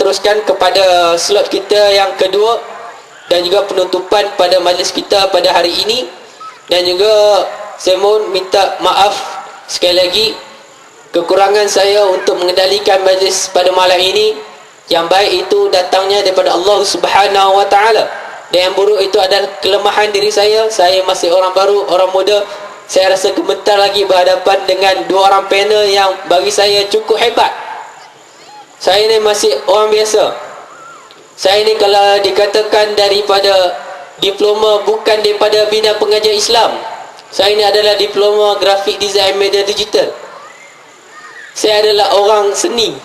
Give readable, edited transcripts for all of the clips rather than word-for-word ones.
meneruskan kepada slot kita yang kedua dan juga penutupan pada majlis kita pada hari ini. Dan juga saya mohon minta maaf sekali lagi kekurangan saya untuk mengendalikan majlis pada malam ini. Yang baik itu datangnya daripada Allah Subhanahu wa taala, dan yang buruk itu adalah kelemahan diri saya. Saya masih orang baru, orang muda. Saya rasa gemetar lagi berhadapan dengan dua orang panel yang bagi saya cukup hebat. Saya ni masih orang biasa. Saya ni kalau dikatakan daripada diploma bukan daripada bidang pengajian Islam, saya ni adalah diploma grafik design media digital. Saya adalah orang seni,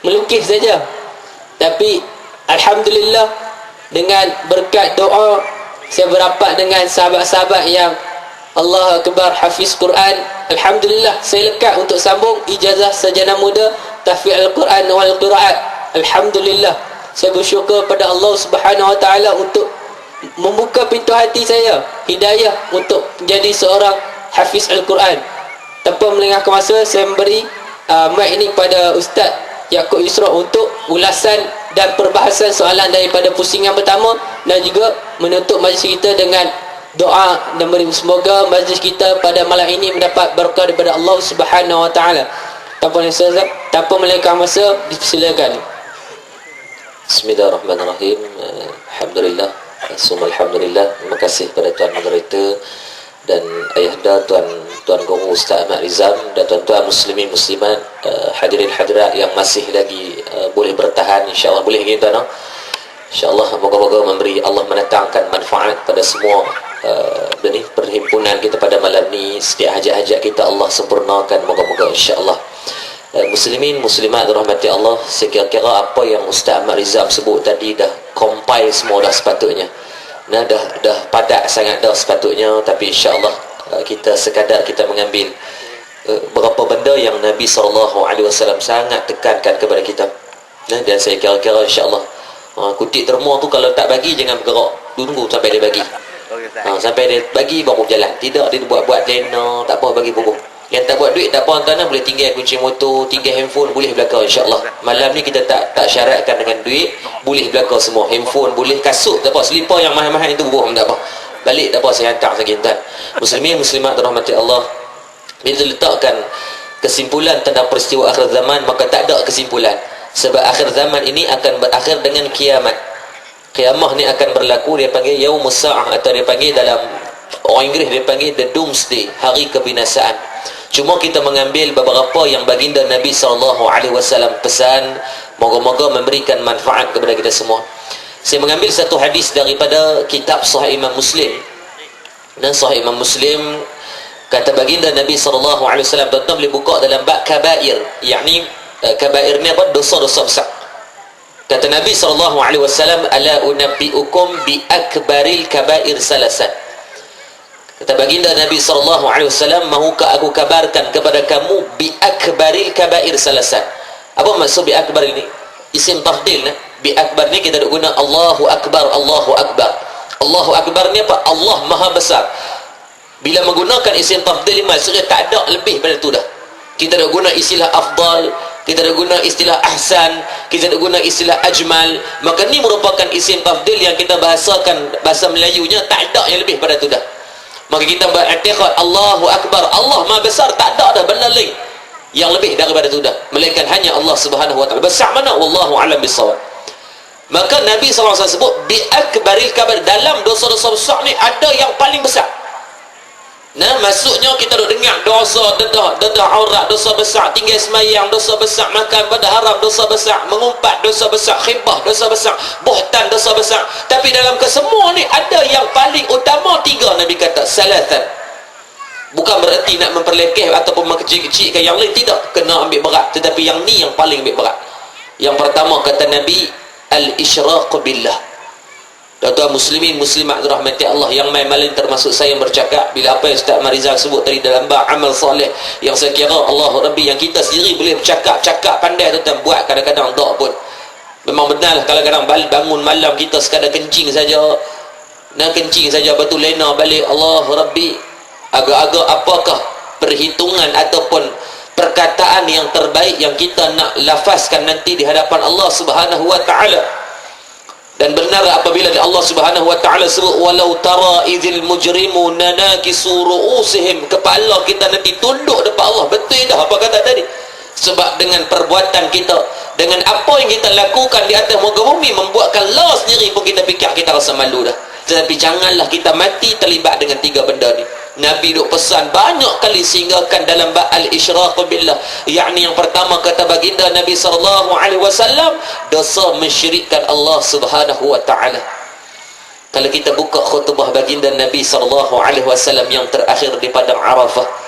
melukis saja. Tapi alhamdulillah, dengan berkat doa saya berapat dengan sahabat-sahabat yang Allah Akbar, hafiz Quran. Alhamdulillah, saya lekat untuk sambung ijazah sarjana muda tahfiz al-Quran wal qiraat. Alhamdulillah, saya bersyukur pada Allah Subhanahu wa taala untuk membuka pintu hati saya hidayah untuk menjadi seorang hafiz al-Quran. Tanpa melengahkan masa, saya memberi mic ini pada Ustaz Yaakob Yusra untuk ulasan dan perbahasan soalan daripada pusingan pertama, dan juga menutup majlis kita dengan doa dan beri semoga majlis kita pada malam ini mendapat berkah daripada Allah Subhanahu wa taala. Tanpa melengahkan masa, dipersilakan. Bismillahirrahmanirrahim. Alhamdulillah, alhamdulillah. Terima kasih kepada Tuan Moderator dan ayahanda Tuan Guru Ustaz Ahmad Rizam dan tuan-tuan muslimin muslimat, hadirin hadirat yang masih lagi boleh bertahan, insya-Allah boleh lagi tuan. Insya-Allah moga-moga memberi Allah mendatangkan manfaat pada semua perhimpunan kita pada malam ni. Setiap hajat-hajat kita Allah sempurnakan, moga-moga insya-Allah. Muslimin muslimat rahmati Allah, saya kira-kira apa yang Ustaz Ahmad Rizam sebut tadi dah compile semua dah sepatutnya. Nah, dah padat sangat dah sepatutnya. Tapi insya-Allah kita sekadar kita mengambil beberapa benda yang Nabi SAW sangat tekankan kepada kita. Nah, dan saya kira-kira insya-Allah kutip terma tu kalau tak bagi jangan bergerak, tunggu sampai dia bagi. Sampai dia bagi baru jalan. Tidak dia buat lena, tak apa, bagi buku. Yang tak buat duit tak apa tuan, boleh tinggal kunci motor, tinggal handphone, boleh belakang insya-Allah. Malam ni kita tak syaratkan dengan duit, boleh belakang semua. Handphone boleh, kasut tak apa, selipar yang mahal-mahal itu buang tak apa. Balik tak apa, saya hantar sekali tuan. Muslimin muslimat rahmati Allah. Bila diletakkan kesimpulan tentang peristiwa akhir zaman, maka tak ada kesimpulan. Sebab akhir zaman ini akan berakhir dengan kiamat. Kiamah ni akan berlaku, dia panggil Yaumus Sa'ah, atau dia panggil dalam orang Inggeris dia panggil the Doomsday, hari kebinasaan. Cuma kita mengambil beberapa yang baginda Nabi SAW pesan, moga-moga memberikan manfaat kepada kita semua. Saya mengambil satu hadis daripada kitab Sahih Imam Muslim. Dan Sahih Imam Muslim kata baginda Nabi SAW, tuan-tuan boleh buka dalam bab kabair, yakni kabair ni apa? Dosa-dosa besar. Kata Nabi SAW, ala unabbiukum bi akbaril kabair salasan. Kata baginda Nabi SAW, mahukah aku kabarkan kepada kamu bi akbaril kabair salasan. Apa maksud bi akbar ini? Isim tafdil. Bi akbar ni kita guna Allahu Akbar, Allahu Akbar. Allahu Akbar ni apa? Allah Maha Besar. Bila menggunakan isim tafdil, maksudnya tak ada lebih pada tu dah. Kita dah guna istilah afdal, kita dah guna istilah ahsan, kita dah guna istilah ajmal. Maka ni merupakan isim tafdil yang kita bahasakan bahasa Melayunya, tak ada yang lebih pada tu dah. Maka kita beriktikad Allahu Akbar, Allah Maha Besar, tak ada dah benda lain yang lebih daripada itu dah, melainkan hanya Allah Subhanahu wa taala. Besar mana? Wallahu a'lam bissawab. Maka Nabi SAW sebut bi akbaril kabair, dalam dosa-dosa besar ni ada yang paling besar. Nah, maksudnya kita duk dengar dosa dedah aurat, dosa besar, tinggal semayang, dosa besar, makan benda haram, dosa besar, mengumpat, dosa besar, khibah, dosa besar, buhtan, dosa besar. Tapi dalam kesemua ni ada yang paling utama, tiga Nabi kata, salatan. Bukan bererti nak memperlekeh ataupun mengkecil-kecilkan yang lain, tidak, kena ambil berat. Tetapi yang ni yang paling ambil berat. Yang pertama kata Nabi, al-isyraq billah. Tuan-tuan muslimin muslimat rahmati Allah, yang main malin termasuk saya yang bercakap bila apa yang Ustaz Marizal sebut tadi dalam bab amal soleh, yang saya kira Allah Rabbi, yang kita sendiri boleh bercakap pandai tuan-tuan, buat kadang-kadang tak pun. Memang benar lah, kadang-kadang bangun malam kita sekadar kencing saja, betul lena balik, Allah Rabbi, agak-agak apakah perhitungan ataupun perkataan yang terbaik yang kita nak lafazkan nanti di hadapan Allah Subhanahu wa taala. Dan benar apabila Allah Subhanahu wa taala sebut walau tara idzil mujrimuna nakisu ru'usihim, kepala kita nanti tunduk depan Allah. Betul dah apa kata tadi? Sebab dengan perbuatan kita, dengan apa yang kita lakukan di atas muka bumi, membuatkan Allah sendiri pun kita fikir kita rasa malu dah. Tetapi janganlah kita mati terlibat dengan tiga benda ni. Nabi duk pesan banyak kali singgahkan dalam al-isyraq billah, yakni yang pertama kata baginda Nabi SAW, dosa mensyirikkan Allah Subhanahu wa taala. Kalau kita buka khutbah baginda Nabi SAW yang terakhir di padang Arafah,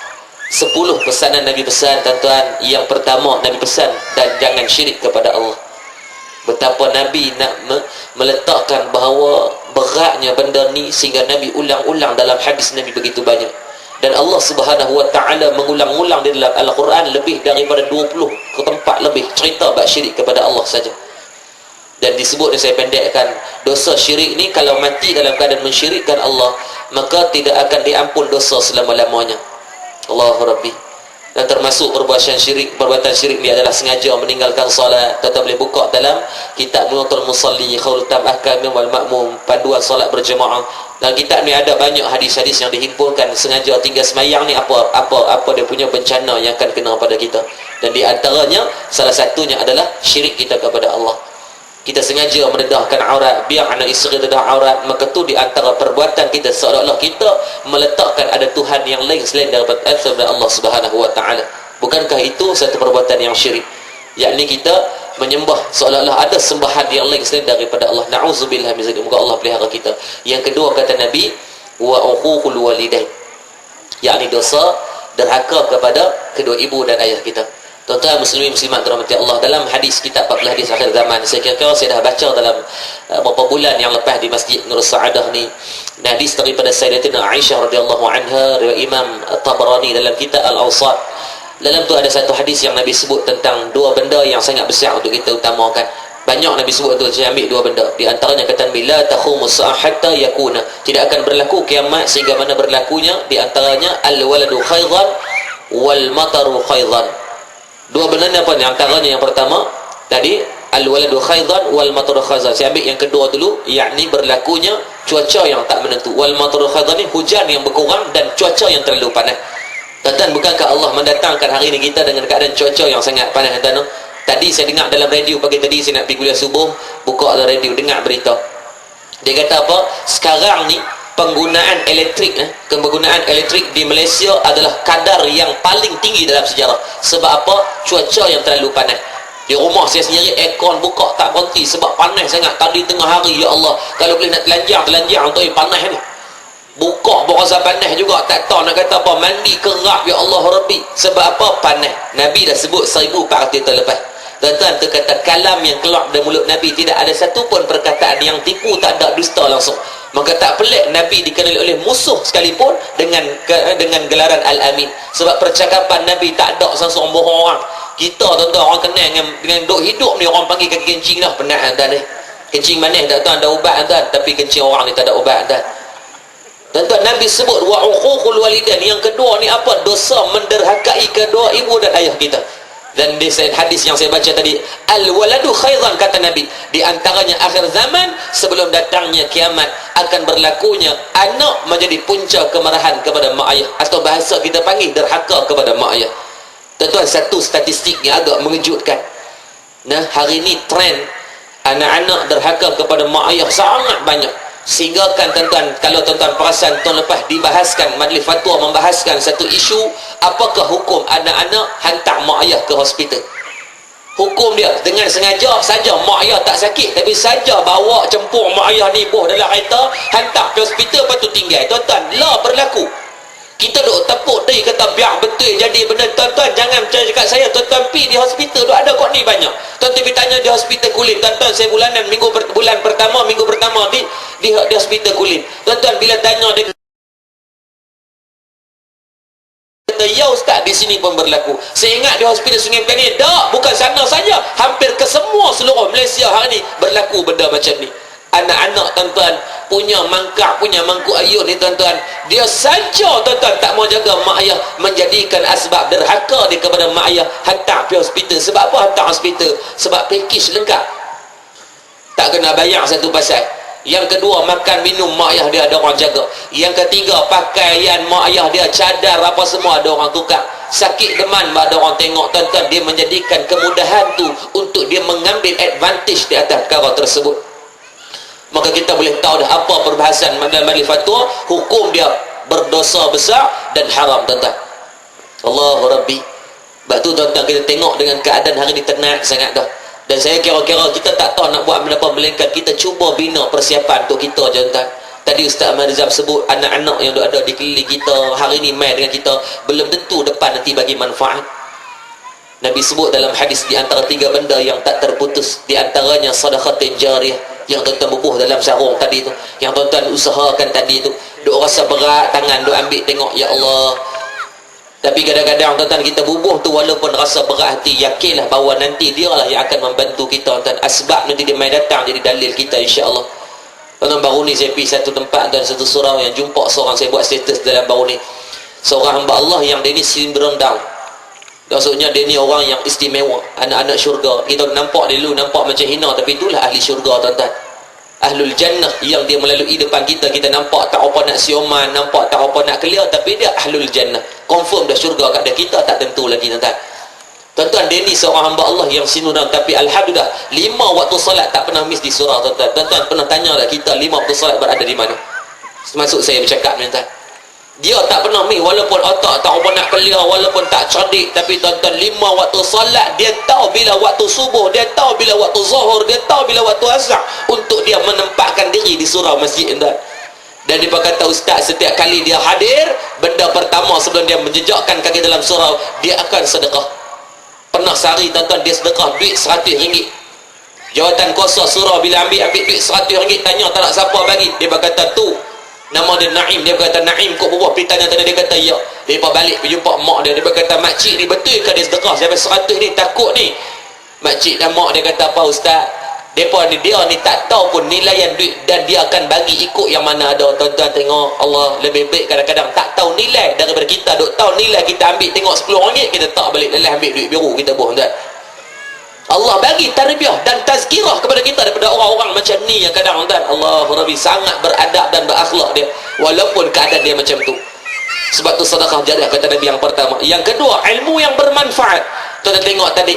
10 pesanan Nabi pesan, tuan-tuan. Yang pertama Nabi pesan, dan jangan syirik kepada Allah. Betapa Nabi nak meletakkan bahawa beratnya benda ni, sehingga Nabi ulang-ulang dalam hadis Nabi begitu banyak. Dan Allah Subhanahu wa taala mengulang-ulang di dalam Al-Quran lebih daripada 20 ke tempat lebih cerita bab syirik kepada Allah saja. Dan disebut, saya pendekkan, dosa syirik ni kalau mati dalam keadaan mensyirikkan Allah, maka tidak akan diampun dosa selama-lamanya. Allahu Rabbi. Dan termasuk perbuatan syirik ni adalah sengaja meninggalkan solat. Tuan-tuan boleh buka dalam kitab Nutul Musalli Khawlutam Ahkamim wal Ma'mum, panduan solat berjemaah. Dalam kitab ni ada banyak hadis-hadis yang dihimpunkan sengaja tinggal semayang ni apa dia punya bencana yang akan kena pada kita. Dan di antaranya, salah satunya adalah syirik kita kepada Allah. Kita sengaja mendedahkan aurat, biar anak isteri dedah aurat, maka tu di antara perbuatan kita, seolah-olah kita meletakkan ada Tuhan yang lain selain daripada Allah Subhanahu wa taala. Bukankah itu satu perbuatan yang syirik? Yakni kita menyembah seolah-olah ada sembahan yang lain selain daripada Allah. Na'udzubillah min zalik. Moga Allah pelihara kita. Yang kedua kata Nabi, wa uququl walidain, yakni dosa derhaka kepada kedua ibu dan ayah kita. Tuan-tuan muslimin muslimat dirahmati Allah, dalam hadis kitab 14 hadis akhir zaman, saya kira saya dah baca dalam beberapa bulan yang lepas di Masjid Nur Saadah ni, hadis daripada Sayyidatina Aisyah radhiyallahu anha, riwayat Imam Tabarani dalam kitab Al-Awsat. Dalam tu ada satu hadis yang Nabi sebut tentang dua benda yang sangat besar untuk kita utamakan. Banyak Nabi sebut tu, saya ambil dua benda. Di antaranya kata Nabi, la takhumu sa'ah hatta yakuna, tidak akan berlaku kiamat sehingga mana berlakunya, di antaranya al-waladu khaidan wal mataru khaidan. Dua benda ni apa ni? Antaranya yang pertama tadi al-waladu khaidan wal mataru khaidan. Saya ambil yang kedua dulu, yakni berlakunya cuaca yang tak menentu. Wal mataru khaidan ni hujan yang berkurang dan cuaca yang terlalu panas. Tuan-tuan, bukankah Allah mendatangkan hari ini kita dengan keadaan cuaca yang sangat panas? Tuan-tuan, tadi saya dengar dalam radio pagi tadi, saya nak pergi kuliah subuh, buka dalam radio, dengar berita. Dia kata apa? Sekarang ni penggunaan elektrik di Malaysia adalah kadar yang paling tinggi dalam sejarah. Sebab apa? Cuaca yang terlalu panas. Di rumah saya sendiri aircon buka tak berhenti sebab panas sangat. Tadi tengah hari, ya Allah, kalau boleh nak telanjang untuk panas ni. Buka berasa panas juga, tak tahu nak kata apa, mandi kerap, ya Allah Rabbi. Sebab apa? Panas. Nabi dah sebut 1400 tahun lepas. Tuan-tuan, tu kata kalam yang keluar dari mulut Nabi tidak ada satu pun perkataan yang tipu, tak ada dusta langsung. Maka tak pelik Nabi dikenali oleh musuh sekalipun dengan gelaran Al-Amin. Sebab percakapan Nabi tak ada seorang bohong orang. Kita tuan-tuan, orang kenal dengan duk hidup ni, orang panggil kaki kencing dah penat tuan ni. Kencing manis tak tuan, ada ubat tuan, tapi kencing orang ni tak ada ubat tuan. Tuan-tuan, Nabi sebut wa uququl walidain. Yang kedua ni apa? Dosa menderhakai kedua ibu dan ayah kita. Dan di hadis yang saya baca tadi, al-waladu khairan, kata Nabi, di antaranya akhir zaman sebelum datangnya kiamat akan berlakunya anak menjadi punca kemarahan kepada mak ayah, atau bahasa kita panggil derhaka kepada mak ayah. Tuan-tuan, satu statistik yang agak mengejutkan. Nah, hari ini trend anak-anak derhaka kepada mak ayah sangat banyak. Sehingga kan tuan-tuan, kalau tuan-tuan perasan tahun lepas dibahaskan, majlis fatwa membahaskan satu isu, apakah hukum anak-anak hantar mak ayah ke hospital. Hukum dia dengan sengaja saja mak ayah tak sakit, tapi saja bawa cempur mak ayah ni buh dalam kereta, hantar ke hospital, lepas tu tinggal. Tuan-tuan, lah berlaku. Kita duk tepuk dia kata biar betul jadi benda. Tuan-tuan, jangan percaya dekat saya. Tuan-tuan pergi di hospital duk ada kok ni banyak. Tuan-tuan pergi tanya di hospital kulit. Tuan-tuan, saya bulan pertama di hospital kulit. Tuan-tuan, bila tanya dia kata, ya ustaz, di sini pun berlaku. Saya ingat di hospital Sungai Pelani. Tak, bukan sana saja, hampir ke semua seluruh Malaysia hari ni berlaku benda macam ni. Anak-anak tuan-tuan punya mangkak, punya mangkuk ayun ni tuan-tuan, dia saja tuan-tuan tak mau jaga mak ayah, menjadikan asbab derhaka dia kepada mak ayah, hantar pergi hospital. Sebab apa hantar hospital? Sebab package lengkap, tak kena bayar satu pasal. Yang kedua, makan minum mak ayah dia ada orang jaga. Yang ketiga, pakaian mak ayah dia, cadar apa semua ada orang tukar. Sakit demam ada orang tengok. Tuan-tuan, dia menjadikan kemudahan tu untuk dia mengambil advantage di atas perkara tersebut. Maka kita boleh tahu dah apa perbahasan majlis fatwa, hukum dia berdosa besar dan haram, tuan-tuan. Allahu Rabbi. Sebab tu tuan-tuan, kita tengok dengan keadaan hari ni tenang sangat dah. Dan saya kira-kira kita tak tahu nak buat benda apa, melainkan kita cuba bina persiapan untuk kita, tuan-tuan. Tadi Ustaz Ahmad Rizam sebut anak-anak yang ada di keliling kita hari ni main dengan kita, belum tentu depan nanti bagi manfaat. Nabi sebut dalam hadis di antara 3 benda yang tak terputus, di antaranya sedekah jariyah, yang tuan-tuan bubuh dalam sarung tadi tu, yang tuan-tuan usahakan tadi tu. Duk rasa berat tangan, duk ambil tengok, ya Allah. Tapi kadang-kadang tuan-tuan kita bubuh tu walaupun rasa berat hati, yakinlah bahawa nanti dia lah yang akan membantu kita, tuan-tuan. Asbab nanti dia mai datang jadi dalil kita, insya-Allah. Tuan-tuan, baru ni saya pergi satu tempat dan satu surau yang jumpa seorang, saya buat status dalam baru ni, seorang hamba Allah yang dia ni sindrom Down. Maksudnya dia ni orang yang istimewa, anak-anak syurga. Kita nampak dia dulu nampak macam hina, tapi itulah ahli syurga, tuan-tuan. Ahlul jannah yang dia melalui depan kita, kita nampak tak apa nak sioman, nampak tak apa nak clear, tapi dia ahlul jannah, confirm dah syurga kat dia. Kita tak tentu lagi, tuan-tuan. Tuan-tuan, dia ni seorang hamba Allah yang sinurang, tapi alhamdulillah 5 waktu solat tak pernah miss di surau, tuan-tuan. Tuan-tuan pernah tanya tak kita 5 waktu solat berada di mana? Termasuk saya bercakap ni, tuan-tuan. Dia tak pernah miss, walaupun otak tak apa nak clear, walaupun tak cerdik, tapi tuan-tuan 5 waktu solat dia tahu bila waktu subuh, dia tahu bila waktu zuhur, dia tahu bila waktu asar, untuk dia menempatkan diri di surau masjid, tuan-tuan. Dan dia berkata, ustaz, setiap kali dia hadir, benda pertama sebelum dia menjejakkan kaki dalam surau, dia akan sedekah. Pernah sehari, tuan-tuan, dia sedekah duit RM100. Jawatan kuasa surau bila ambil duit RM100, tanya tak nak siapa bagi, dia berkata tu nama dia Naim. Dia berkata, Naim kau buat pergi tanya tadi. Dia kata ya. Dia balik pergi jumpa mak dia. Dia berkata, makcik ni betul ke dia sedekah sampai 100 ni? Takut ni. Makcik dan mak dia kata, apa ustaz, dia ni tak tahu pun nilaian duit, dan dia akan bagi ikut yang mana ada. Tuan-tuan tengok, Allah lebih baik kadang-kadang tak tahu nilai daripada kita duk tahu nilai. Kita ambil tengok RM10, kita tak balik lelah ambil duit biru kita buang, tuan. Allah bagi tarbiyah dan tazkirah kepada kita daripada orang-orang macam ni yang kadang, tuan, Allah Rabbi, sangat beradab dan berakhlak dia walaupun keadaan dia macam tu. Sebab tu sedekah jariyah kata Nabi yang pertama. Yang kedua, ilmu yang bermanfaat. Tuan tengok tadi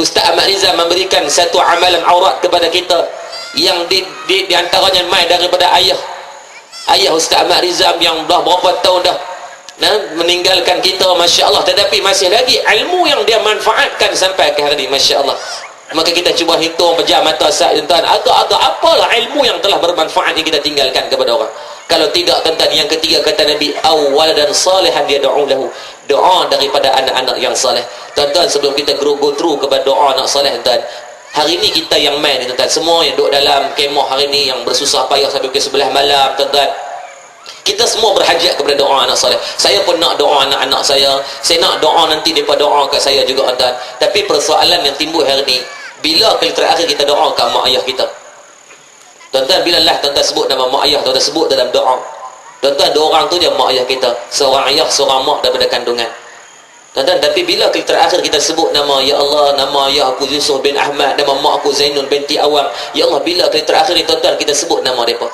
Ustaz Ahmad Rizal memberikan satu amalan aurat kepada kita yang di antaranya mai daripada ayah Ustaz Ahmad Rizal yang dah berapa tahun dah meninggalkan kita, Masya Allah, tetapi masih lagi ilmu yang dia manfaatkan sampai ke hari ini, Masya Allah. Maka kita cuba hitung pejam mata saat, tuan, agak-agak apalah ilmu yang telah bermanfaat yang kita tinggalkan kepada orang. Kalau tidak, tuan, yang ketiga kata Nabi, awal dan salihan dia doa lahu, doa daripada anak-anak yang saleh. Tuan-tuan, sebelum kita go through kepada doa anak saleh, tuan, hari ni kita yang main ni, tuan, semua yang duduk dalam kemah hari ni yang bersusah payah sampai ke 11 malam, tuan, kita semua berhajat kepada doa anak soleh. Saya pun nak doa anak-anak saya nak doa nanti mereka doa kat saya juga, tuan. Tapi persoalan yang timbul hari ni, bila kali terakhir kita doa kat mak ayah kita, tuan-tuan? Bila lah tuan-tuan sebut nama mak ayah, tuan-tuan sebut dalam doa, tuan-tuan, 2 orang tu je mak ayah kita, seorang ayah, seorang mak daripada kandungan, tuan-tuan. Tapi bila kali terakhir kita sebut nama, ya Allah, nama ayah aku Yusuf bin Ahmad, nama mak aku Zainul binti Awang, ya Allah, bila kali terakhir ni, tuan-tuan, kita sebut nama mereka?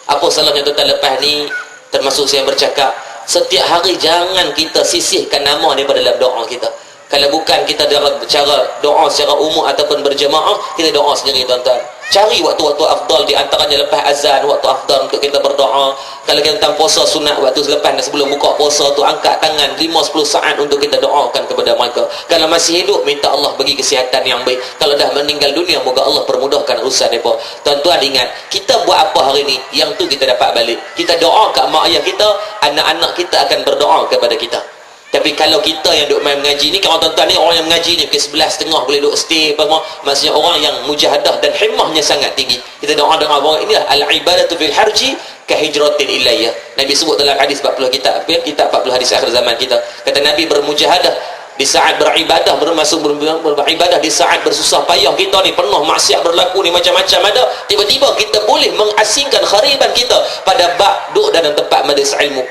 Apa salahnya, tuan-tuan? Lepas ni termasuk saya bercakap, setiap hari jangan kita sisihkan nama daripada dalam doa kita. Kalau bukan kita dalam cara doa secara umum ataupun berjemaah, kita doa sendiri, tuan-tuan. Cari waktu-waktu afdal, di antaranya lepas azan, waktu afdal untuk kita berdoa. Kalau kita tentang puasa sunat, waktu selepas dan sebelum buka puasa tu, angkat tangan 5-10 saat untuk kita doakan kepada mereka. Kalau masih hidup, minta Allah bagi kesihatan yang baik. Kalau dah meninggal dunia, moga Allah permudahkan urusan mereka. Tuan-tuan ingat, kita buat apa hari ni, yang tu kita dapat balik. Kita doa kat mak ayah kita, anak-anak kita akan berdoa kepada kita. Tapi kalau kita yang duduk main mengaji ni, kalau tuan-tuan ni orang yang mengaji ni pukul 11.30 boleh duduk stay apa semua, maksudnya orang yang mujahadah dan himmahnya sangat tinggi. Kita doa-doa bahawa inilah al-ibadatu fil harji ka hijratin ilayya. Nabi sebut dalam hadis 40 kitab 40 hadis akhir zaman kita. Kata Nabi, bermujahadah di saat beribadah, bermasuk beribadah di saat bersusah payah kita ni, penuh maksiat berlaku ni, macam-macam ada, tiba-tiba kita boleh mengasingkan khariban kita pada bab duduk dalam tempat majlis ilmu.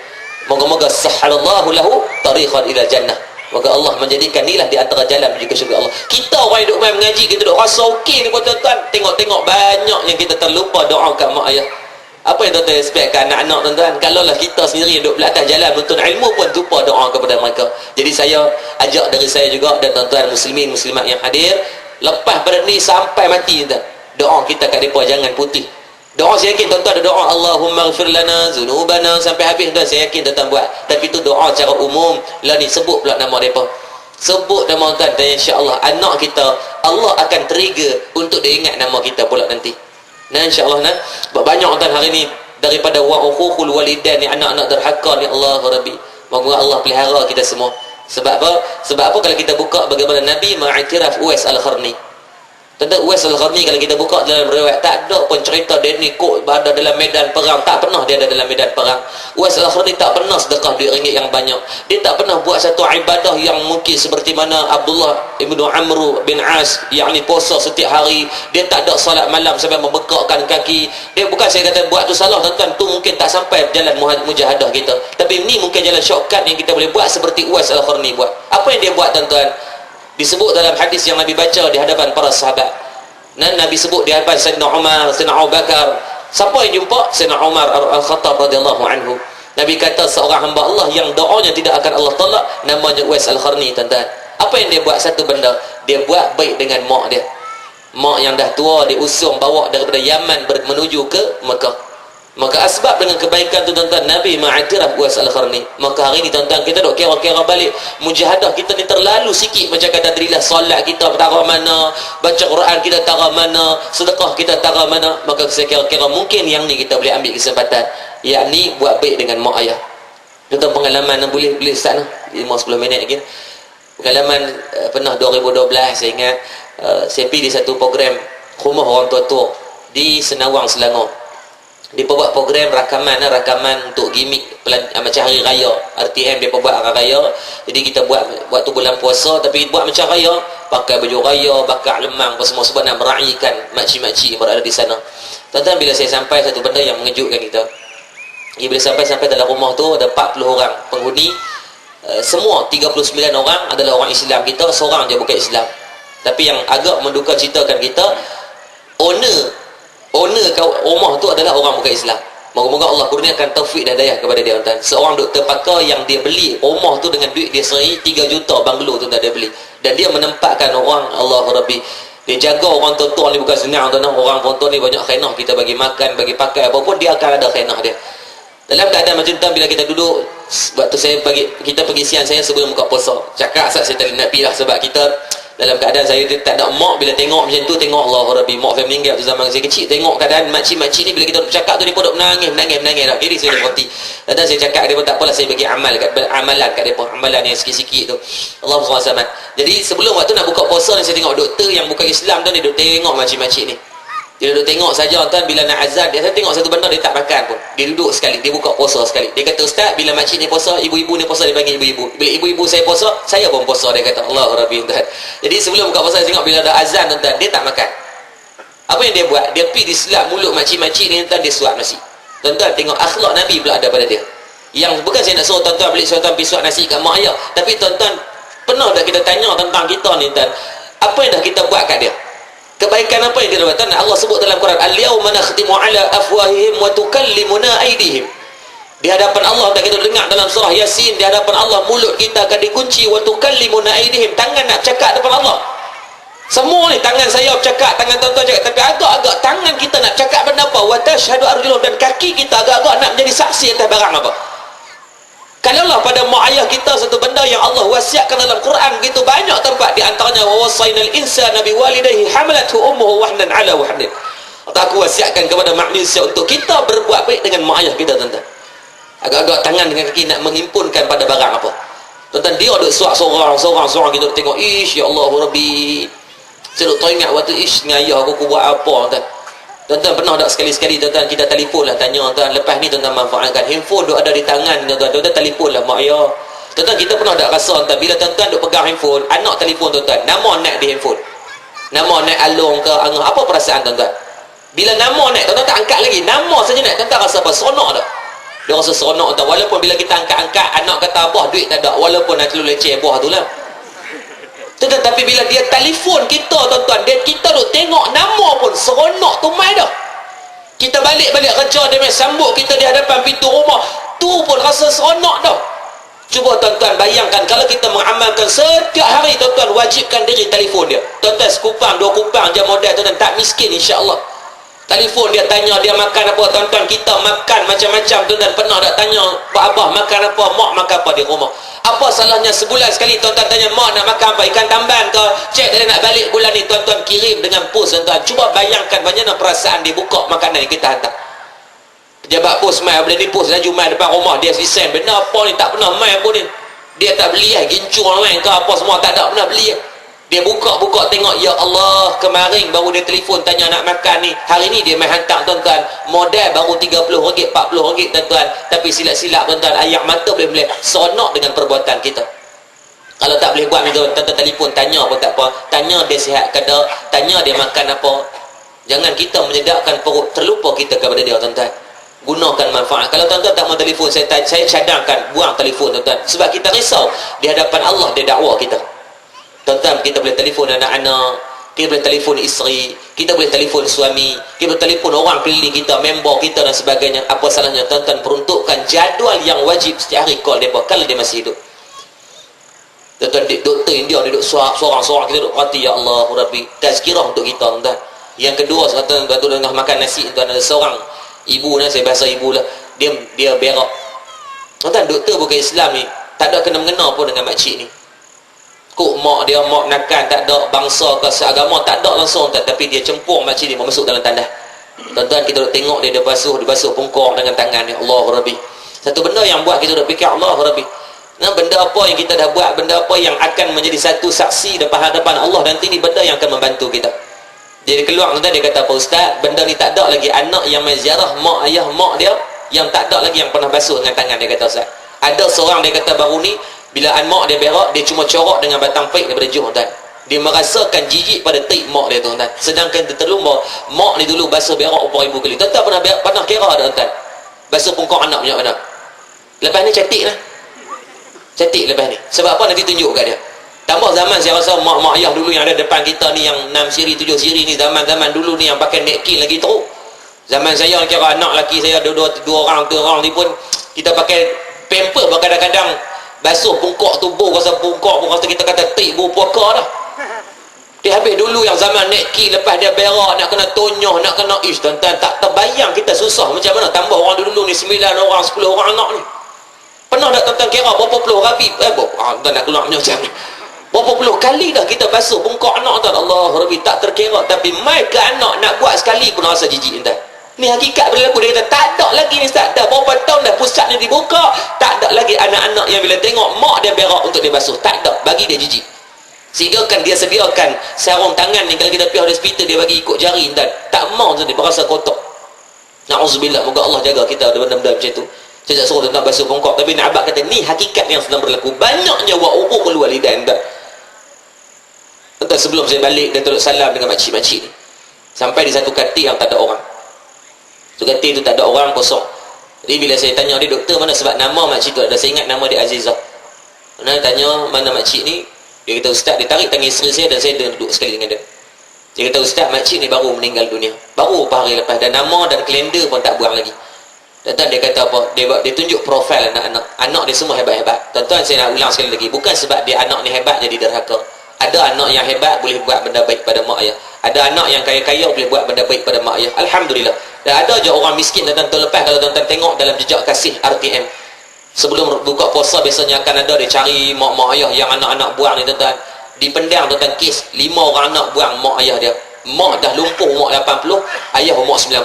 Moga-moga sahhalallahu lahu tariqan ila jannah. Moga Allah menjadikan inilah di antara jalan menuju ke syurga Allah. Kita orang duduk main mengaji, kita duduk rasa okey ni tuan-tuan, tengok-tengok banyak yang kita terlupa doa kat mak ayah. Apa yang tuan-tuan expect kat anak-anak tuan-tuan? Kalaulah kita sendiri duduk belakang jalan menuntut ilmu pun lupa doa kepada mereka. Jadi saya ajak dari saya juga dan tuan-tuan muslimin muslimat yang hadir, lepas pada ni sampai mati tuan, doa kita kat depa jangan putih. Doa saya yakin tuan-tuan ada doa Allahumma ighfir lana dzunubana sampai habis tuan, saya yakin tuan-tuan buat. Tapi itu doa secara umum. Lah ni sebut pula nama depa. Sebut nama tuan, dan insya-Allah anak kita Allah akan trigger untuk dia ingat nama kita pula nanti. Nah insya-Allah nah. Banyak tuan hari ni daripada wa uququl walidain ni, anak-anak derhaka ni, Allah Rabbi. Moga Allah pelihara kita semua. Sebab apa? Sebab apa kalau kita buka bagaimana Nabi mengiktiraf Uwais Al-Qarni. Tentang Uwais Al-Qarni kalau kita buka dalam riwayat, tak ada pun cerita dia ni kok ada dalam medan perang. Tak pernah dia ada dalam medan perang. Uwais Al-Qarni tak pernah sedekah duit ringgit yang banyak. Dia tak pernah buat satu ibadah yang mungkin seperti mana Abdullah ibnu Amr bin As, yakni puasa setiap hari. Dia tak ada salat malam sampai membekakkan kaki. Dia bukan saya kata buat tu salah tuan-tuan, tu mungkin tak sampai jalan mujahadah kita. Tapi ni mungkin jalan shortcut yang kita boleh buat seperti Uwais Al-Qarni buat. Apa yang dia buat tuan-tuan? Disebut dalam hadis yang Nabi baca di hadapan para sahabat. Dan Nabi sebut di hadapan Sayyidina Umar, Sayyidina Abu Bakar. Siapa yang jumpa? Sayyidina Umar Al-Khattab radhiyallahu anhu. Nabi kata seorang hamba Allah yang doanya tidak akan Allah tolak, namanya Uwais Al-Qarni tuan-tuan. Apa yang dia buat? Satu benda, dia buat baik dengan mak dia. Mak yang dah tua dia usung bawa daripada Yaman menuju ke Mekah. Maka asbab dengan kebaikan tu tuan-tuan, Nabi ma'atiraf Uwais Al-Qarni. Maka hari ni tuan-tuan kita duk kira-kira balik, mujahadah kita ni terlalu sikit. Macam kata dirilah solat kita tara mana, baca Quran kita tara mana, sedekah kita tara mana. Maka saya kira-kira mungkin yang ni kita boleh ambil kesempatan, yakni buat baik dengan mak ayah. Tuan-tuan pengalaman boleh start 5-10 minit lagi. Pengalaman pernah 2012 saya ingat, saya pergi di satu program rumah orang tua-tua di Senawang, Selangor. Dia buat program rakaman untuk gimmick macam hari raya RTM. Dia buat hari raya, jadi kita buat waktu bulan puasa, tapi buat macam raya, pakai baju raya, bakar lemang apa semua, sebab nak meraihkan makcik-makcik yang berada di sana. Tuan-tuan, bila saya sampai, satu benda yang mengejutkan kita. Bila sampai dalam rumah tu ada 40 orang penghuni, semua 39 orang adalah orang Islam. Kita seorang je bukan Islam. Tapi yang agak menduka citakan kita, owner rumah tu adalah orang bukan Islam. Moga-moga Allah kurniakan taufik dan dayah kepada dia tuan. Seorang doktor pakar yang dia beli rumah tu dengan duit dia sendiri, 3 juta banglo tu dia beli. Dan dia menempatkan orang, Allah Rabbi, dia jaga orang tua-tua ni bukan senang tuan. Orang tua ni banyak khainah, kita bagi makan, bagi pakai apa pun, dia akan ada khainah dia. Dalam keadaan macam tu, bila kita duduk, waktu kita pergi siang saya sebelum buka puasa, cakap asal saya tak nak pergi lah, sebab kita dalam keadaan saya tak ada mak. Bila tengok macam tu, tengok Allah Rabbi, mak saya meninggal tu zaman saya kecil, tengok keadaan makcik-makcik ni, bila kita bercakap tu dia pun duk menangis dah. Jadi saya dah berhenti. Dan saya cakap dia pun tak apalah, saya bagi amalan kat dia pun, amalan yang sikit-sikit tu. Allah SWT. Jadi sebelum waktu nak buka puasa ni, saya tengok doktor yang bukan Islam tu, dia duk tengok makcik-makcik ni. Dia duduk tengok saja tuan, bila nak azan dia, saya tengok satu benda dia tak makan pun. Dia duduk sekali, dia buka puasa sekali. Dia kata, "Ustaz, bila makcik ni puasa, ibu-ibu ni puasa," dia panggil ibu-ibu. Bila ibu-ibu saya puasa, saya pun puasa, dia kata. Allah Rabbi tuan. Jadi sebelum buka puasa, saya tengok bila ada azan tuan, dia tak makan. Apa yang dia buat? Dia pergi diselap mulut makcik-makcik ni tuan, dia suap nasi. Tuan-tuan tengok akhlak Nabi pula ada pada dia. Yang bukan saya nak suruh tuan-tuan beli tuan-tuan pergi suap nasi kat mak ayah, tapi tuan-tuan pernah dah kita tanya tentang kita ni tuan, apa yang dah kita buat kat dia? Kebaikan apa yang dia buat? Allah sebut dalam Quran, "Al-yauma nakhtimu ala afwahihim wa tukallimuna aydihim." Di hadapan Allah, dan kita dengar dalam surah Yasin, di hadapan Allah mulut kita akan dikunci, wa tukallimuna aydihim, tangan nak cakap depan Allah. Semua ni tangan saya bercakap, tangan tuan-tuan cakap, tapi agak-agak tangan kita nak cakap benda apa? Wa tashhadu arjuluhum, dan kaki kita agak-agak nak menjadi saksi atas barang apa? Kalaulah pada mak ayah kita satu benda yang Allah wasiatkan dalam Quran begitu banyak tempat, di antaranya wa wasainal insana biwalidayhi hamalathu ummuhu wahnan ala wahnin. Aku wasiatkan kepada manusia untuk kita berbuat baik dengan mak ayah kita tuan-tuan. Agak-agak tangan dengan kaki nak menghimpunkan pada barang apa? Tuan-tuan, dia duk suak seorang kita tengok, ish ya Allah Rabbi. Saya duk teringat waktu ish dengan ayah aku buat apa tuan. Tuan-tuan pernah tak sekali-sekali tuan-tuan kita telefon lah tanya tuan, lepas ni tuan-tuan manfaatkan handphone duk ada di tangan tuan-tuan, telefon lah mak ayah, Tuan-tuan, kita pernah tak rasa tuan, bila tuan-tuan duk pegang handphone, anak telefon tuan-tuan, nama naik di handphone, nama naik alung ke angah, apa perasaan tuan-tuan? Bila nama naik, tuan-tuan tak angkat lagi, nama saja naik, tuan-tuan rasa apa? Seronok tak? Dia rasa seronok tuan, walaupun bila kita angkat-angkat, anak kata abah duit tak ada, walaupun nak telur leceh abah tu lah. Tuan-tuan, tapi bila dia telefon kita tuan-tuan, kita duk tengok nama pun seronok tu mai dah. Kita balik-balik kerja, dia main sambut kita di hadapan pintu rumah, tu pun rasa seronok dah. Cuba tuan-tuan bayangkan kalau kita mengamalkan setiap hari, tuan-tuan wajibkan diri telefon dia. Tuan-tuan sekupang, dua kupang je modal, tuan-tuan tak miskin insya-Allah. Telefon dia, tanya dia makan apa, tuan-tuan. Kita makan macam-macam, tuan-tuan. Pernah tak tanya Pak Abah makan apa, mak makan apa di rumah? Apa salahnya sebulan sekali tuan-tuan tanya mak nak makan apa, ikan tamban ke, cek dia nak balik bulan ni, tuan-tuan kirim dengan pos tuan-tuan. Cuba bayangkan bagaimana perasaan dia buka makanan yang kita hantar. Pejabat pos mai, boleh ni pos laju mai depan rumah dia, sisen benda apa ni tak pernah mai pun ni, dia tak beli gincur online ke apa semua tak ada pernah beli. Dia buka tengok, ya Allah, kemarin baru dia telefon tanya nak makan ni, hari ni dia mai hantar tuan-tuan, modal baru RM30, RM40 tuan-tuan, tapi silap-silap tuan-tuan, ayak mata boleh seronok dengan perbuatan kita. Kalau tak boleh buat ni tuan-tuan, telefon tanya pun tak apa, tanya dia sihat ke tak, tanya dia makan apa. Jangan kita menyedapkan perut, terlupa kita kepada dia tuan-tuan. Gunakan manfaat. Kalau tuan-tuan tak mau telefon, saya cadangkan buang telefon tuan-tuan, sebab kita risau di hadapan Allah dia dakwa kita. Tuan-tuan, kita boleh telefon anak-anak, kita boleh telefon isteri, kita boleh telefon suami, kita boleh telefon orang keliling kita, member kita dan sebagainya. Apa salahnya tuan-tuan peruntukkan jadual yang wajib setiap hari call mereka kalau dia masih hidup. Tuan-tuan, doktor India duduk seorang-seorang, kita duduk perhati, ya Allah Rabbi, tazkirah untuk kita tuan-tuan. Yang kedua, tuan-tuan, waktu tengah makan nasi tuan, ada seorang ibu, saya bahasa ibu lah, dia berak. Tuan-tuan, doktor bukan Islam ni tak ada kena-mengena pun dengan makcik ni. Kok mak dia mak nakan, tak ada bangsa ke seagama, tak ada langsung tak, tapi dia cempur makcik ni masuk dalam tandas. Tuan-tuan, kita duk tengok dia basuh pungkor dengan tangan ni, Allah Rabbi. Satu benda yang buat kita duk fikir, Allah Rabbi, nah, benda apa yang kita dah buat, benda apa yang akan menjadi satu saksi depan hadapan Allah nanti ni, benda yang akan membantu kita. Jadi keluar tuan-tuan, dia kata, Pak Ustaz, benda ni tak ada lagi anak yang main ziarah mak ayah mak dia, yang tak ada lagi yang pernah basuh dengan tangan. Dia kata, Ustaz, ada seorang, dia kata baru ni bila mak dia berak, dia cuma corok dengan batang paik daripada jauh tuan. Dia merasakan jijik pada taik mak dia tuan-tuan. Sedangkan kita terlumbur mak ni dulu basuh berak berapa ribu kali. Tuan-tuan pernah kira ada tuan-tuan basuh pungkor anak punya mana? Lepas ni cantik lah, cantik lepas ni. Sebab apa? Nanti tunjuk kat dia. Tambah zaman saya rasa mak ayah dulu yang ada depan kita ni, yang 6 siri 7 siri ni, zaman-zaman dulu ni yang pakai napkin lagi teruk. Zaman saya kira anak lelaki saya ada dua orang, 3 orang ni pun kita pakai pamper, kadang-kadang basuh pungkok tu, rasa pungkok pun rasa kita kata tik puaka dah. Dia habis dulu yang zaman napkin, lepas dia berak nak kena tonyoh, nak kena tuan-tuan, tak terbayang kita susah macam mana. Tambah orang dulu ni 9 orang 10 orang anak ni. Pernah tak tuan-tuan kira berapa puluh rabi tuan nak keluar macam ni, berapa puluh kali dah kita basuh pungkok anak tuan, Allah Rabbi, tak terkira. Tapi mai ke anak nak buat sekali pun rasa jijik tuan. Ni hakikat berlaku. Dia kata tak ada lagi ni Ustaz, dah berapa tahun dah pusat ni dibuka, tak ada lagi anak-anak yang bila tengok mak dia berak untuk dia basuh, tak ada, bagi dia jijik. Sehingga kan dia sediakan sarung tangan ni, kalau kita pergi hospital dia bagi ikut jari tuan, tak mau tuan, dia berasa kotor. Na'udzubillah, moga Allah jaga kita dari benda-benda macam tu. Saya tak suruh tuan basuh pungkok, tapi nak abad kata ni hakikat yang sedang berlaku. Banyaknya wa'ubuqul walidain tuan. Tuan, sebelum saya balik, dia terus salam dengan makcik-makcik ni, sampai di satu katil yang tak ada orang. Satu katil tu tak ada orang, kosong. Jadi bila saya tanya dia, doktor mana, sebab nama makcik tu ada, saya ingat nama dia Azizah. Mana tanya mana makcik ni, dia kata Ustaz, dia tarik tangan isteri saya dan saya duduk sekali dengan dia. Dia kata Ustaz, makcik ni baru meninggal dunia, baru beberapa hari lepas, dan nama dan kalender pun tak buang lagi. Tuan-tuan, dia kata apa, dia tunjuk profil anak dia semua hebat-hebat. Tuan-tuan, saya nak ulang sekali lagi, bukan sebab dia anak ni hebat jadi derhaka. Ada anak yang hebat boleh buat benda baik pada mak ayah, ada anak yang kaya-kaya boleh buat benda baik pada mak ayah, Alhamdulillah. Dan ada je orang miskin. Dan tahun lepas kalau tuan-tuan tengok dalam jejak kasih RTM, sebelum buka puasa biasanya akan ada dia cari mak ayah yang anak-anak buang ni tuan-tuan. Di Pendang tuan-tuan, kes 5 orang anak buang mak ayah dia. Mak dah lumpuh umur 80, ayah umur 90.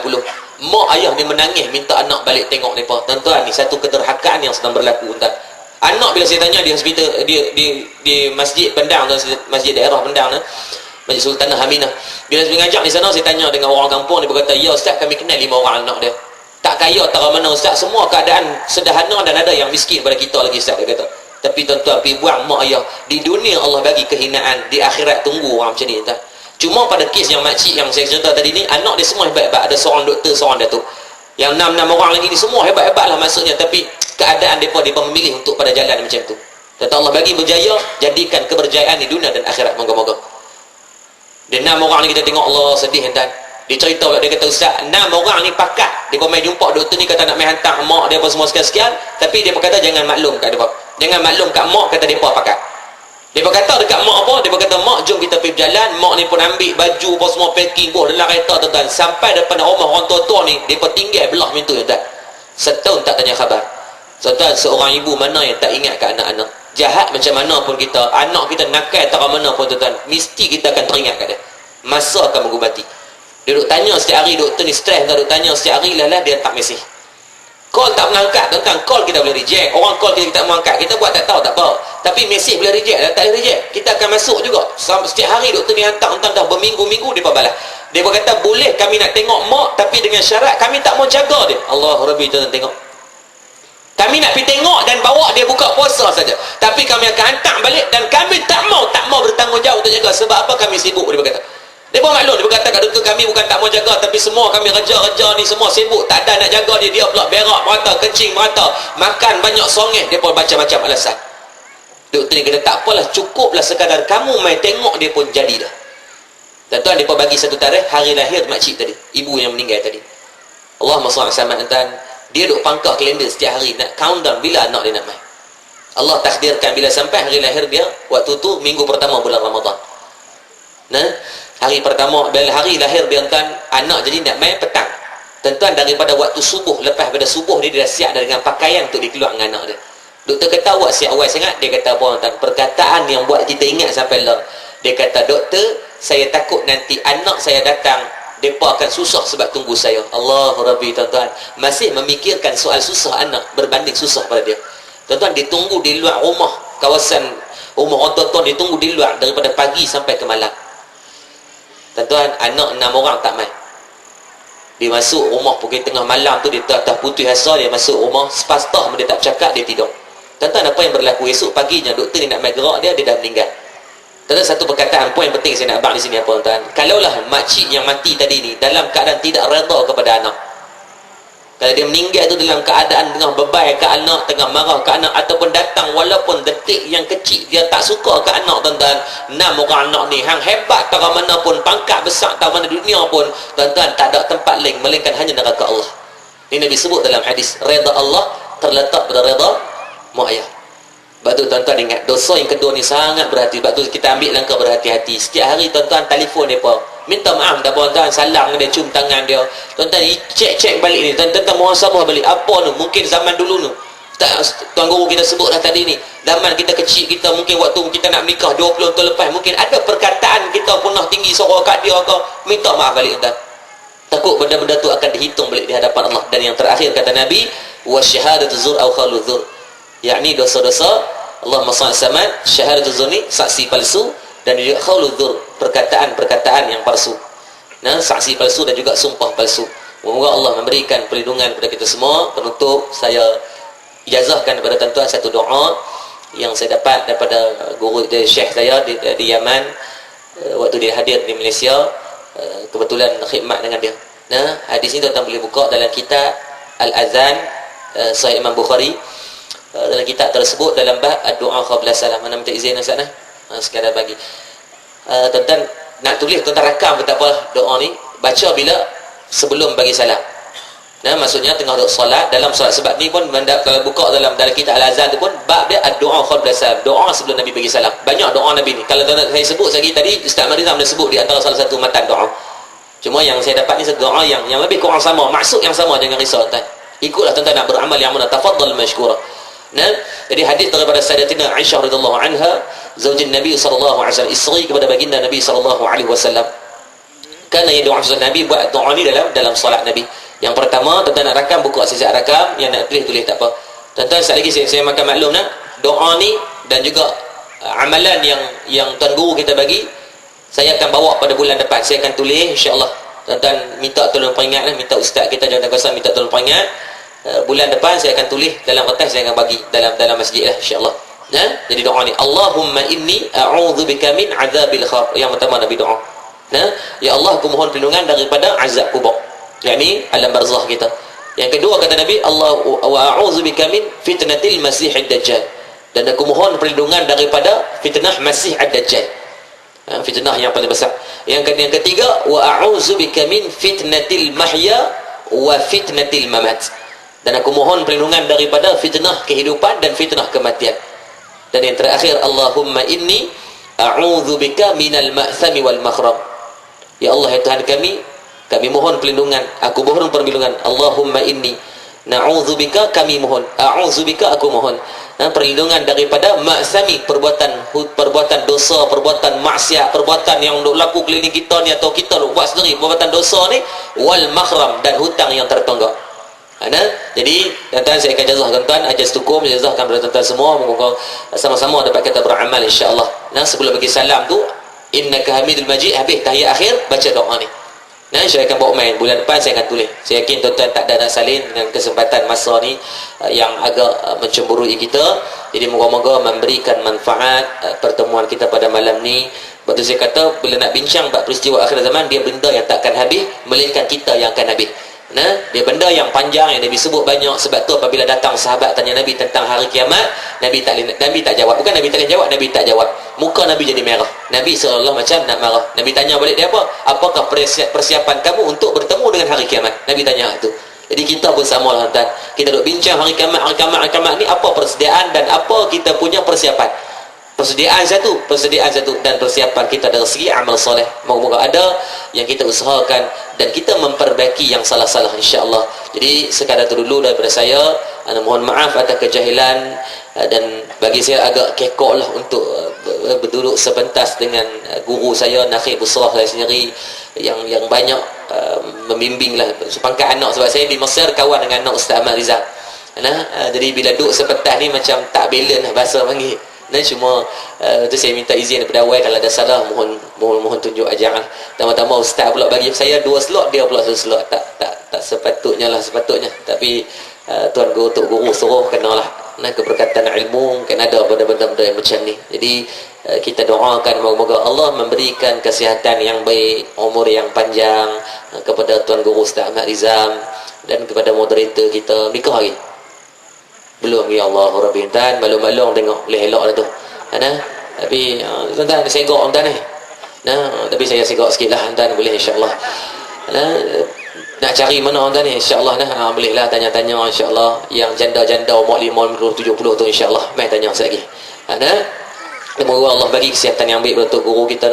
Mak ayah ni menangis minta anak balik tengok mereka. Tuan-tuan, ni satu kederhakaan yang sedang berlaku tuan. Anak bila saya tanya di hospital, di masjid Pendang tu, masjid daerah Pendang tu, Masjid Sultanah Aminah, bila saya mengajak di sana, saya tanya dengan orang kampung, dia berkata, ya Ustaz, kami kenal 5 orang anak dia, tak kaya tak mana Ustaz, semua keadaan sederhana, dan ada yang miskin pada kita lagi Ustaz, dia kata. Tapi tuan-tuan pergi buang mak ayah. Di dunia Allah bagi kehinaan, di akhirat tunggu orang macam ni tuan. Cuma pada kes yang makcik yang saya cerita tadi ni, anak dia semua hebat-hebat. Ada seorang doktor, seorang datuk. Yang 6 orang lagi ni semua hebat-hebat lah maksudnya. Tapi keadaan mereka memilih untuk pada jalan macam tu. Kata Allah bagi berjaya, jadikan keberjayaan di dunia dan akhirat. Moga-moga. Dia 6 orang ni kita tengok, Allah sedih tuan. Dia cerita, dia kata, Ustaz, 6 orang ni pakat. Dia main jumpa doktor ni, kata nak main hantar mak dia apa semua sekian-sekian. Tapi dia kata jangan maklum kat dia. Jangan maklum kat mak, kata dia pakat. Dia kata dekat mak apa? Dia kata, mak jom kita pergi berjalan. Mak ni pun ambil baju apa semua, packing buah dalam kereta tuan-tuan. Sampai depan rumah orang tua-tua ni, dia pun tinggal belah pintu tuan-tuan. Setahun tak tanya khabar. Tuan-tuan, seorang ibu mana yang tak ingat kat anak-anak? Jahat macam mana pun kita, anak kita nakal tak mana pun tuan-tuan, mesti kita akan teringat kat dia. Masa akan mengubati. Dia duk tanya setiap hari, doktor ni stres, duk tanya setiap hari, lah dia tak mesej. Call tak mengangkat, tuan-tuan. Call kita boleh reject. Orang call kita tak mengangkat, kita buat tak tahu, tak apa. Tapi mesej boleh reject, tak boleh reject. Kita akan masuk juga. Setiap hari doktor ni hantar, entah dah berminggu-minggu dia balas. Dia berkata, boleh kami nak tengok mak, tapi dengan syarat kami tak mau jaga dia. Allah Rabbi, tuan-tuan tengok. Kami nak pergi tengok dan bawa dia buka puasa saja. Tapi kami akan hantar balik dan kami tak mau bertanggungjawab untuk jaga. Sebab apa? Kami sibuk, dia berkata. Dia pun maklum, dia berkata kat doktor, kami bukan tak mau jaga, tapi semua kami kerja-kerja ni semua sibuk, tak ada nak jaga dia. Dia pula berak merata, kencing merata, makan banyak songeh. Dia pun macam-macam alasan. Doktor ni kata, tak apalah, cukuplah sekadar kamu main tengok dia pun jadi dah. Tuan-tuan, dia pun bagi satu tarikh hari lahir makcik tadi, ibu yang meninggal tadi. Allahumma salli sama tuan. Dia duk pangkah kalender setiap hari, nak countdown bila anak dia nak main. Allah takdirkan bila sampai hari lahir dia, waktu tu minggu pertama bulan Ramadan. Nah, hari pertama, bila hari lahir dia tuan, anak jadi nak main petang. Tuan-tuan, daripada waktu subuh, lepas pada subuh dia dah siap dengan pakaian untuk dikeluar dengan anak dia. Doktor kata, awak siap awal sangat. Dia kata apa tuan? Perkataan yang buat kita ingat sampai lah. Dia kata, doktor, saya takut nanti anak saya datang, mereka akan susah sebab tunggu saya. Allah Rabbi, tuan-tuan. Masih memikirkan soal susah anak berbanding susah pada dia. Tuan-tuan, dia tunggu di luar rumah, kawasan rumah orang tua-tua, dia tunggu di luar daripada pagi sampai ke malam. Tuan-tuan, anak 6 orang tak main. Dia masuk rumah pukul tengah malam tu, dia atas putih asa, dia masuk rumah, sepastah dia tak cakap, dia tidur. Tuan-tuan, apa yang berlaku? Esok paginya doktor ni nak main gerak dia dah meninggal. Tuan-tuan, satu perkataan poin penting saya nak abang di sini apa tuan? Kalaulah makcik yang mati tadi ni dalam keadaan tidak redha kepada anak, kalau dia meninggal tu dalam keadaan tengah bebai ke anak, tengah marah ke anak, ataupun datang walaupun detik yang kecil dia tak suka ke anak, tuan-tuan, 6 orang anak ni hang hebat tak mana pun, pangkat besar tak mana dunia pun, tuan-tuan, tak ada tempat lain melainkan hanya neraka Allah. Ini Nabi sebut dalam hadis, redha Allah terletak pada redha mak ayah. Sebab tu tuan-tuan ingat, dosa yang kedua ni sangat berhati. Sebab tu kita ambil langkah berhati-hati. Setiap hari tuan-tuan telefon mereka, minta maaf tak tuan-tuan, salam dia, cium tangan dia. Tuan-tuan cek balik ni, tuan-tuan muhasabah balik. Apa tu? Mungkin zaman dulu tu, tuan guru kita sebut dah tadi ni, zaman kita kecil, kita mungkin waktu kita nak menikah 20 tahun lepas, mungkin ada perkataan kita pernah tinggi suara kat dia ke, minta maaf balik tuan. Takut benda-benda tu akan dihitung balik di hadapan Allah. Dan yang terakhir kata Nabi, wa syahadatu zur aw khalu zur, yakni dosa-dosa, Allahumma salli samad, syahadatul zuni, saksi palsu, dan juga khaulul dzur, perkataan-perkataan yang palsu. Nah, saksi palsu dan juga sumpah palsu. Semoga Allah memberikan perlindungan kepada kita semua. Penutup, saya ijazahkan kepada tuan-tuan satu doa yang saya dapat daripada guru Syekh saya di Yaman, waktu dia hadir di Malaysia, kebetulan khidmat dengan dia. Nah, hadis ini tuan-tuan boleh buka dalam kitab Al-Azan, Sahih Imam Bukhari. Dalam kitab tersebut, dalam bab doa qabla salam. Mana minta izin Ustaz nah? Sekadar bagi. Tuan-tuan nak tulis, tuan-tuan rakam pun tak apa doa ni, baca bila sebelum bagi salam. Nah, maksudnya tengah duk solat, dalam solat. Sebab ni pun kalau buka dalam kitab Al-Azan tu pun bab dia doa qabla salam, doa sebelum Nabi bagi salam. Banyak doa Nabi ni. Kalau tuan-tuan saya sebut lagi tadi, Ustaz Marizam dah sebut di antara salah satu matan doa. Cuma yang saya dapat ni doa yang lebih kurang sama, maksud yang sama, jangan risau tuan. Ikutlah tuan-tuan nak beramal yang mana, tafaddal mashkura. Nah, jadi hadis daripada Sayyidatina Aisyah radhiyallahu anha, zaujin Nabi sallallahu alaihi wasallam, isteri kepada baginda Nabi sallallahu alaihi wasallam. Karena yang doa Nabi buat doa ni dalam solat Nabi. Yang pertama, tuan-tuan nak rakam, buka sisa rakam, yang nak tulis tak apa. Tuan-tuan, sekali lagi saya makan maklum nak, doa ni dan juga amalan yang tuan guru kita bagi, saya akan bawa pada bulan depan. Saya akan tulis insya-Allah. Tuan-tuan minta tolong peringat, minta ustaz kita jangan kuasa minta tolong peringat. Bulan depan saya akan tulis dalam kertas, saya akan bagi dalam masjid lah insya-Allah. Jadi doa ni, Allahumma inni a'udzubika min azabil qabr. Yang pertama Nabi doa. Ya Allah, aku mohon perlindungan daripada azab kubur, yakni alam barzakh kita. Yang kedua kata Nabi, Allah wa a'udzubika min fitnatil masiihid dajjal, dan aku mohon perlindungan daripada fitnah Masih ad-Dajjal, fitnah yang paling besar. Yang ketiga, wa a'udzubika min fitnatil mahya wa fitnatil mamat, dan aku mohon perlindungan daripada fitnah kehidupan dan fitnah kematian. Dan yang terakhir, Allahumma inni a'udzubika minal ma'thami wal maghram. Ya Allah, ya Tuhan kami mohon perlindungan, aku mohon perlindungan. Allahumma inni na'udzubika, kami mohon, a'udzubika, aku mohon perlindungan daripada ma'sami, perbuatan dosa, perbuatan maksiat, perbuatan yang berlaku keliling kita ni atau kita buat sendiri, perbuatan dosa ni, wal maghram, dan hutang yang tertonggak. Jadi tuan-tuan, saya akan jazah tuan-tuan, ajar setukum, jazahkan kepada tuan-tuan semua, moga sama-sama dapat kita beramal insya-Allah. Sebelum bagi salam tu, innaka hamidul majid, habis tahiyat akhir baca doa ni. Saya akan bawa main bulan depan, saya akan tulis. Saya yakin tuan-tuan tak ada nak salin dengan kesempatan masa ni yang agak mencemburui kita. Jadi moga-moga memberikan manfaat pertemuan kita pada malam ni. Sebab tu saya kata, bila nak bincang bab peristiwa akhir zaman, dia benda yang tak akan habis, melainkan kita yang akan habis. Dia benda yang panjang yang Nabi sebut banyak. Sebab tu apabila datang sahabat tanya Nabi tentang hari kiamat, Nabi tak jawab. Bukan Nabi tak boleh jawab, Nabi tak jawab. Muka Nabi jadi merah. Nabi SAW macam nak marah. Nabi tanya balik dia apa? Apakah persiapan kamu untuk bertemu dengan hari kiamat? Nabi tanya tu. Jadi kita pun sama lah tuan. Kita duk bincang hari kiamat ni, apa persediaan dan apa kita punya persiapan. Persediaan satu, dan persiapan kita dari segi amal soleh. Moga-moga ada yang kita usahakan dan kita memperbaiki yang salah-salah insya-Allah. Jadi sekadar itu dulu daripada saya. Mohon maaf atas kejahilan, dan bagi saya agak kekok lah untuk berduduk sepentas dengan guru saya, nakhib besar saya sendiri yang banyak membimbing lah sepangkat anak. Sebab saya di Mesir kawan dengan anak Ustaz Ahmad Rizal. Jadi bila duduk sepentas ni macam tak balance lah bahasa panggil. Cuma tu saya minta izin daripada awal, kalau ada salah mohon tunjuk ajaran. Tama-tama ustaz pula bagi saya 2 slot, dia pula 1 slot. Tak sepatutnya. Tapi tuan guru, tok guru suruh kenalah keberkatan ilmu, kan ada pada benda-benda yang macam ni. Jadi kita doakan moga-moga Allah memberikan kesihatan yang baik, umur yang panjang kepada tuan guru Ustaz Ahmad Rizam, dan kepada moderator kita. Nikah lagi belum? Ya Allah Rabbi, tuan malu-malu tengok boleh elok dah tu. Tapi tuan-tuan segok tuan ni. Tapi saya segok sikit lah tuan, boleh insya-Allah. Nak cari mana tuan ni insya-Allah boleh lah tanya-tanya insya-Allah. Yang janda-janda umur 50, 70 tu insya-Allah mai tanya sekali. Semoga Allah bagi kesihatan yang baik untuk guru kita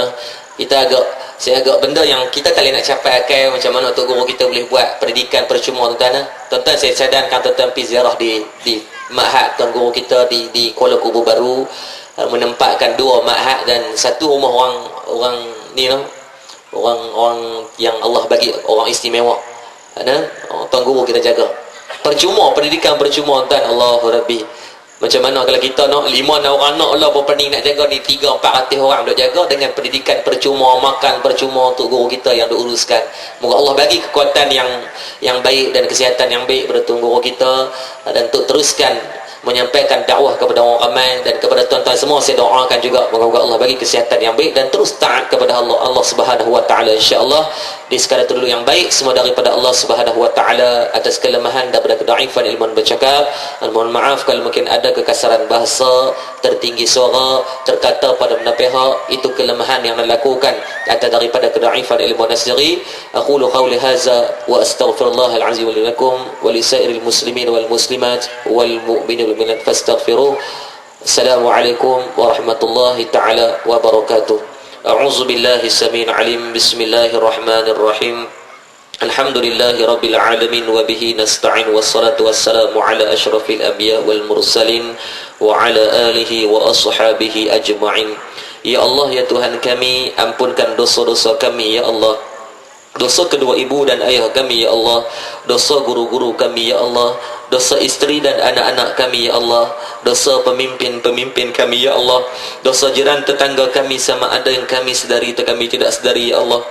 saya agak benda yang kita tak boleh nak capai akal macam mana untuk guru kita boleh buat pendidikan percuma tuan-tuan. Tuan-tuan, saya cadangkan tuan-tuan pergi ziarah di ma'had tuan guru kita di Kuala Kubu Baru, menempatkan 2 ma'had dan 1 rumah orang ni orang yang Allah bagi orang istimewa. Tuan guru kita jaga. Percuma, pendidikan percuma tuan. Allahu Rabbi. Macam mana kalau kita nak 5 orang anak Allah berpening nak jaga ni 300-400 orang duk jaga dengan pendidikan percuma, makan percuma untuk guru kita yang diuruskan. Moga Allah bagi kekuatan yang baik dan kesihatan yang baik kepada guru kita, dan untuk teruskan menyampaikan dakwah kepada orang ramai. Dan kepada tuan-tuan semua saya doakan juga moga Allah bagi kesihatan yang baik dan terus taat kepada Allah Subhanahu wa taala insya-Allah. Di sekadar dulu yang baik semua daripada Allah Subhanahu wa taala. Atas kelemahan daripada kedaifan ilmu bercakap, mohon maaf kalau mungkin ada kekasaran bahasa, tertinggi suara, terkata pada benda pihak, itu kelemahan yang dilakukan atas daripada kedaifan ilmu nasiri. Aqulu qawli hadza wa astaghfirullahal azim li lakum wa li sairil muslimin wal muslimat wal mu'minin wal mu'minat fastaghfiruh. Assalamualaikum warahmatullahi taala wabarakatuh. A'udzu billahi samil alim. Bismillahirrahmanirrahim. Alhamdulillahi rabbil alamin wa bihi nasta'in wassalatu wassalamu ala asyrafil anbiya wal mursalin wa ala alihi wa ashabihi ajma'in. Ya Allah, ya Tuhan kami, ampunkan dosa-dosa kami ya Allah, dosa kedua ibu dan ayah kami ya Allah, dosa guru-guru kami ya Allah, dosa isteri dan anak-anak kami ya Allah, dosa pemimpin-pemimpin kami ya Allah, dosa jiran tetangga kami sama ada yang kami sedari atau kami tidak sedari ya Allah.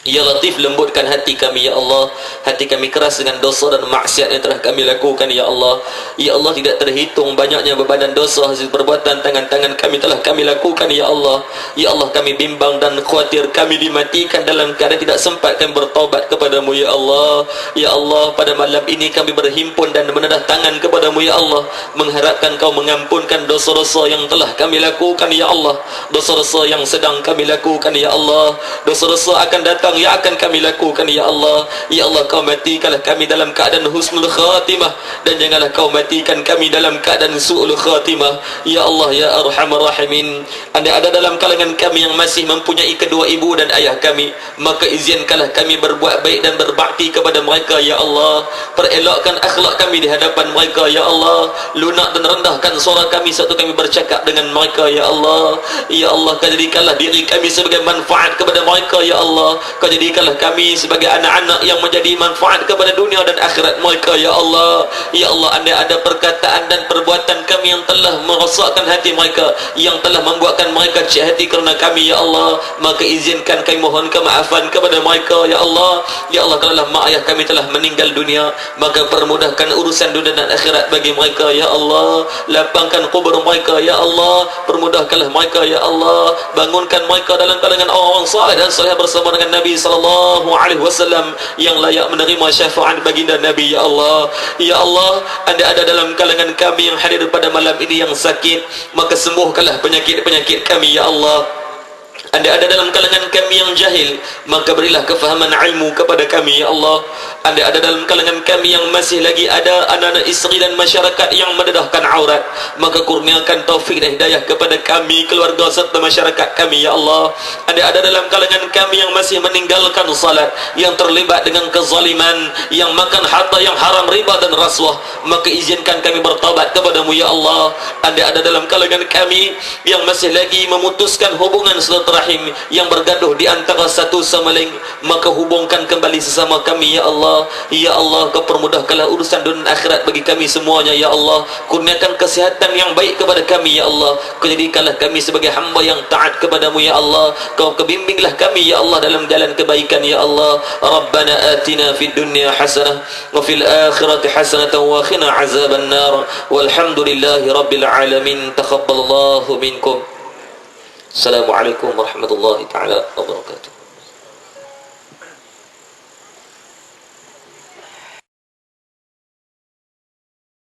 Ya Latif, lembutkan hati kami ya Allah. Hati kami keras dengan dosa dan maksiat yang telah kami lakukan ya Allah. Ya Allah, tidak terhitung banyaknya beban dan dosa hasil perbuatan tangan-tangan kami telah kami lakukan ya Allah. Ya Allah, kami bimbang dan khawatir kami dimatikan dalam keadaan tidak sempat kami bertaubat kepadamu ya Allah. Ya Allah, pada malam ini kami berhimpun dan menedah tangan kepadamu ya Allah, mengharapkan kau mengampunkan dosa-dosa yang telah kami lakukan ya Allah, dosa-dosa yang sedang kami lakukan ya Allah, dosa-dosa akan datang yang akan kami lakukan ya Allah. Ya Allah, kau matikanlah kami dalam keadaan husnul khatimah, dan janganlah kau matikan kami dalam keadaan su'ul khatimah ya Allah ya arhamar rahimin. Anda ada dalam kalangan kami yang masih mempunyai kedua ibu dan ayah kami, maka izinkanlah kami berbuat baik dan berbakti kepada mereka ya Allah. Perelokkan akhlak kami di hadapan mereka ya Allah. Lunak dan rendahkan suara kami satu kami bercakap dengan mereka ya Allah. Ya Allah, kau jadikanlah diri kami sebagai manfaat kepada mereka ya Allah. Kau jadikanlah kami sebagai anak-anak yang menjadi manfaat kepada dunia dan akhirat mereka ya Allah. Ya Allah, anda ada perkataan dan perbuatan kami yang telah merosakkan hati mereka, yang telah membuatkan mereka cik hati kerana kami ya Allah, maka izinkan kami mohon kemaafan kepada mereka ya Allah. Ya Allah, kalau mak ayah kami telah meninggal dunia, maka permudahkan urusan dunia dan akhirat bagi mereka ya Allah. Lapangkan kubur mereka ya Allah, permudahkanlah mereka ya Allah. Bangunkan mereka dalam kalangan orang-orang saleh dan saleh bersama dengan Nabi sallallahu alaihi wasallam yang layak menerima syafaat baginda Nabi ya Allah. Ya Allah, anda ada dalam kalangan kami yang hadir pada malam ini yang sakit, maka sembuhkanlah penyakit-penyakit kami ya Allah. Anda ada dalam kalangan kami yang jahil, maka berilah kefahaman ilmu kepada kami ya Allah. Anda ada dalam kalangan kami yang masih lagi ada anak-anak isteri dan masyarakat yang mendedahkan aurat, maka kurniakan taufik dan hidayah kepada kami, keluarga serta masyarakat kami ya Allah. Anda ada dalam kalangan kami yang masih meninggalkan salat, yang terlibat dengan kezaliman, yang makan harta yang haram, riba dan rasuah, maka izinkan kami bertaubat kepadamu ya Allah. Anda ada dalam kalangan kami yang masih lagi memutuskan hubungan silaturahim yang bergaduh di antara satu sama lain, maka hubungkan kembali sesama kami ya Allah. Ya Allah, kau permudahkanlah urusan dunia dan akhirat bagi kami semuanya ya Allah. Kurniakan kesihatan yang baik kepada kami ya Allah. Kau jadikanlah kami sebagai hamba yang taat kepadamu ya Allah. Kau kebimbinglah kami ya Allah dalam jalan kebaikan ya Allah. Rabbana atina fid dunya hasanah wa fil akhirati hasanah wa qina azaban nar. Walhamdulillahi rabbil alamin. Taqabbalallahu minkum. Assalamualaikum warahmatullahi taala wabarakatuh.